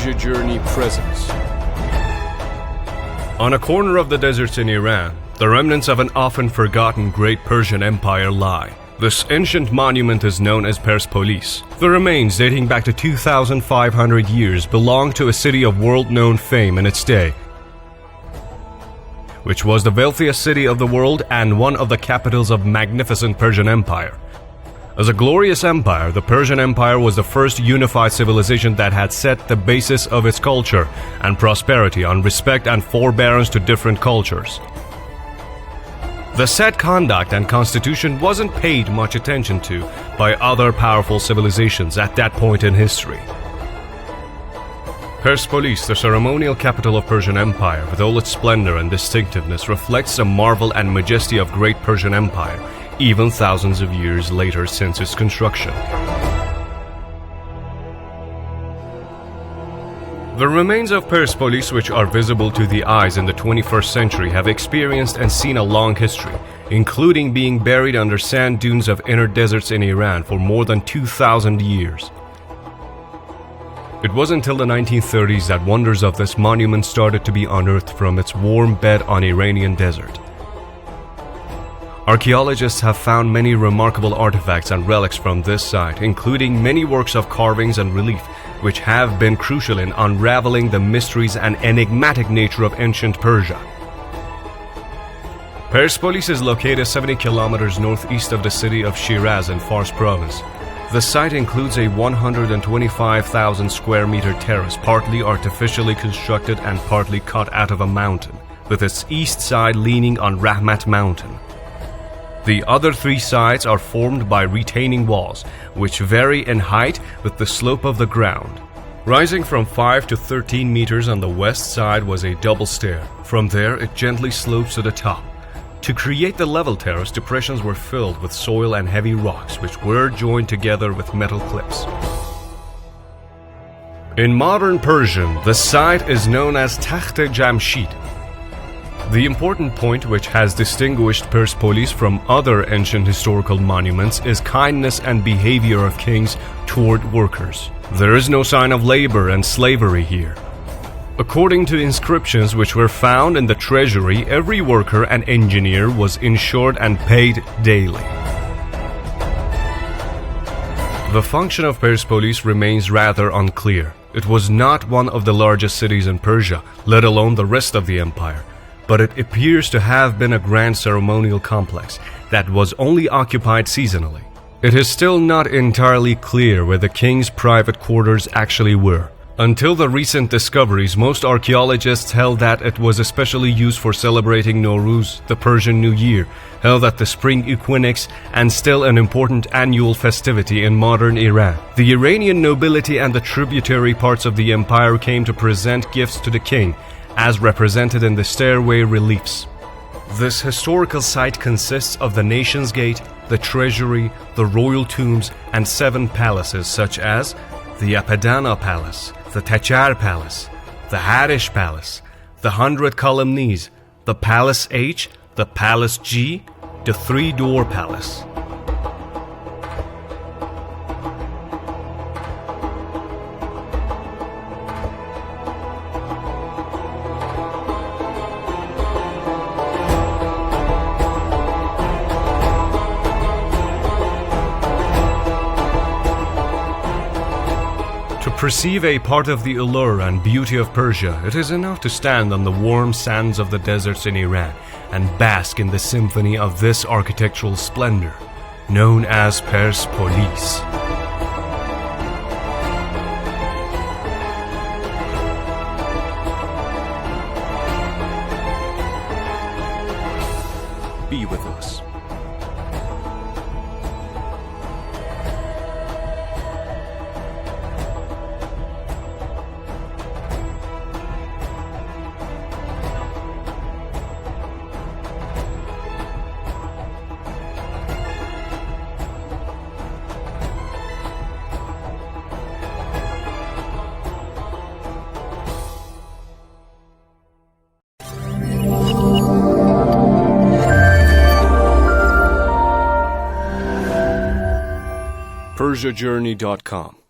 Persia Journey presents. On a corner of the deserts in Iran, the remnants of an often forgotten great Persian Empire lie. This ancient monument is known as Persepolis. The remains, dating back to 2,500 years, belong to a city of world-known fame in its day, which was the wealthiest city of the world and one of the capitals of magnificent Persian Empire. As a glorious empire, the Persian Empire was the first unified civilization that had set the basis of its culture and prosperity on respect and forbearance to different cultures. The said conduct and constitution wasn't paid much attention to by other powerful civilizations at that point in history. Persepolis, the ceremonial capital of Persian Empire, with all its splendor and distinctiveness, reflects the marvel and majesty of great Persian Empire, even thousands of years later since its construction. The remains of Persepolis, which are visible to the eyes in the 21st century, have experienced and seen a long history, including being buried under sand dunes of inner deserts in Iran for more than 2,000 years. It was until the 1930s that wonders of this monument started to be unearthed from its warm bed on Iranian desert. Archaeologists have found many remarkable artifacts and relics from this site, including many works of carvings and relief, which have been crucial in unraveling the mysteries and enigmatic nature of ancient Persia. Persepolis is located 70 kilometers northeast of the city of Shiraz in Fars province. The site includes a 125,000 square meter terrace, partly artificially constructed and partly cut out of a mountain, with its east side leaning on Rahmat mountain. The other three sides are formed by retaining walls, which vary in height with the slope of the ground. Rising from 5 to 13 meters on the west side was a double stair. From there, it gently slopes to the top. To create the level terrace, depressions were filled with soil and heavy rocks, which were joined together with metal clips. In modern Persian, the site is known as Takht-e-Jamshid. The important point which has distinguished Persepolis from other ancient historical monuments is kindness and behavior of kings toward workers. There is no sign of labor and slavery here. According to inscriptions which were found in the treasury, every worker and engineer was insured and paid daily. The function of Persepolis remains rather unclear. It was not one of the largest cities in Persia, let alone the rest of the empire, but it appears to have been a grand ceremonial complex that was only occupied seasonally. It is still not entirely clear where the king's private quarters actually were. Until the recent discoveries, most archaeologists held that it was especially used for celebrating Nowruz, the Persian New Year, held at the spring equinox, and still an important annual festivity in modern Iran. The Iranian nobility and the tributary parts of the empire came to present gifts to the king, as represented in the stairway reliefs. This historical site consists of the Nation's Gate, the Treasury, the royal tombs, and 7 palaces such as the Apadana Palace, the Tachar Palace, the Harish Palace, the 100 Columnies, the Palace H, the Palace G, the 3-door Palace. To perceive a part of the allure and beauty of Persia, it is enough to stand on the warm sands of the deserts in Iran and bask in the symphony of this architectural splendor, known as Persepolis. Be with us. PersiaJourney.com